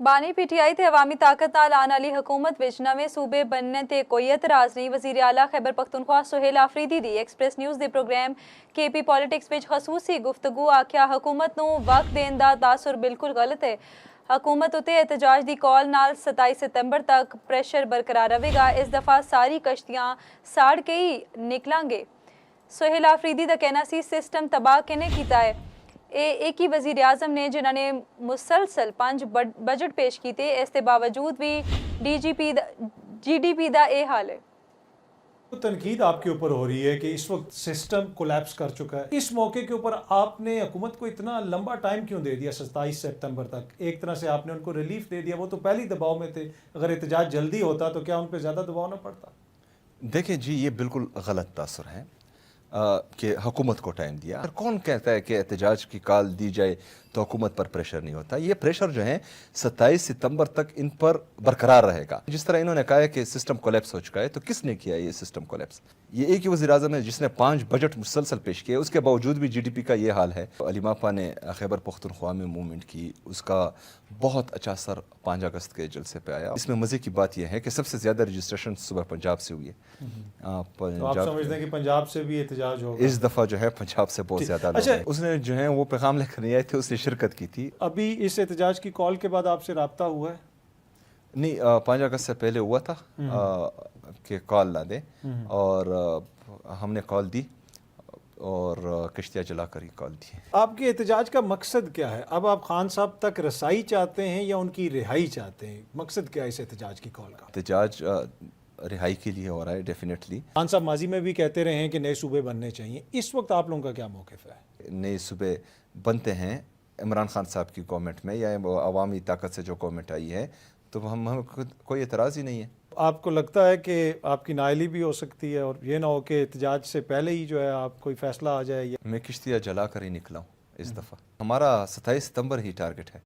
बानी पीटीआई ते अवामी ताकत नाल आने वाली हुकूमत विच नवे सूबे बनने ते कोई एतराज नहीं। वजीर आला खैबर पख्तूनख्वा सुहेल आफरीदी दी एक्सप्रेस न्यूज़ दे प्रोग्राम केपी पॉलिटिक्स विच खसूसी गुफ्तगू आख्या हुकूमत नूं वक्त देण दा तासुर बिल्कुल गलत है। हुकूमत उते एहतजाज दी कॉल नाल 27 सितंबर तक प्रेशर बरकरार रहेगा। इस दफा सारी कश्तियां साड़ के ही निकलांगे। सुहेल आफरीदी दा कहना सी सिस्टम तबाह किने कीता है। एक ही वजीर आजम ने जिन्होंने मुसलसल 5 बजट पेश किए, इसके बावजूद भी GDP दा ये हाल है। तो तनकीद आपके ऊपर हो रही है कि इस वक्त सिस्टम कोलैप्स कर चुका है। इस मौके के ऊपर आपने हुकूमत को इतना लंबा टाइम क्यों दे दिया 27 सितंबर तक? एक तरह से आपने उनको रिलीफ दे दिया, वो तो पहले ही दबाव में थे। अगर एहतजाज जल्दी होता तो क्या उन पर ज़्यादा दबाव ना पड़ता? देखिए जी, ये बिल्कुल गलत तासुर है कि हुकूमत को टाइम दिया। और कौन कहता है कि एहतजाज की कॉल दी जाए तो हुकूमत पर प्रेशर नहीं होता? ये प्रेशर जो है 27 सितंबर तक इन पर बरकरार रहेगा। जिस तरह इन्होंने कहा है कि सिस्टम कोलैप्स हो चुका है, तो किसने किया ये सिस्टम कोलैप्स? ये एक ही वज़ीर आज़म है जिसने 5 बजट मुसलसल पेश किए, उसके बावजूद भी GDP का ये हाल है। अली मापा ने खैबर पख्तूनख्वा में मूवमेंट की, उसका बहुत अच्छा असर 5 अगस्त के जलसे पे आया। इसमें मज़े की बात यह है कि सबसे ज़्यादा रजिस्ट्रेशन सुबह पंजाब से हुई है। तो आप समझते हैं कि पंजाब से भी एहतजाज होगा? इस दफ़ा जो है पंजाब से बहुत ज़्यादा लोग हैं। उसने जो है वो पैगाम लेकर नहीं आए थे, उसने शिरकत की थी। अभी इस एहतजाज की कॉल के बाद आपसे रब्ता हुआ है? नहीं, 5 अगस्त से पहले हुआ था कि कॉल ला दे, और हमने कॉल दी और कश्तियाँ जला कर ही कॉल दी। आपके एहतजाज का मकसद क्या है? अब आप खान साहब तक रसाई चाहते हैं या उनकी रिहाई चाहते हैं? मकसद क्या है इस एहतजाज की कॉल का? एहतजाज रिहाई के लिए हो रहा है डेफिनेटली। खान साहब माजी में भी कहते रहे हैं कि नए सूबे बनने चाहिए। इस वक्त आप लोगों का क्या मौक़िफ़ है? नए सूबे बनते हैं इमरान खान साहब की गवर्नमेंट में या अवामी ताकत से जो गवर्नमेंट आई है, तो हम कोई एतराज़ ही नहीं है। आपको लगता है कि आपकी नाअहली भी हो सकती है और ये ना हो कि एहतजाज से पहले ही जो है आप कोई फ़ैसला आ जाए? मैं किश्तियाँ जला कर ही निकला हूँ इस दफ़ा। हमारा 27 सितंबर ही टारगेट है।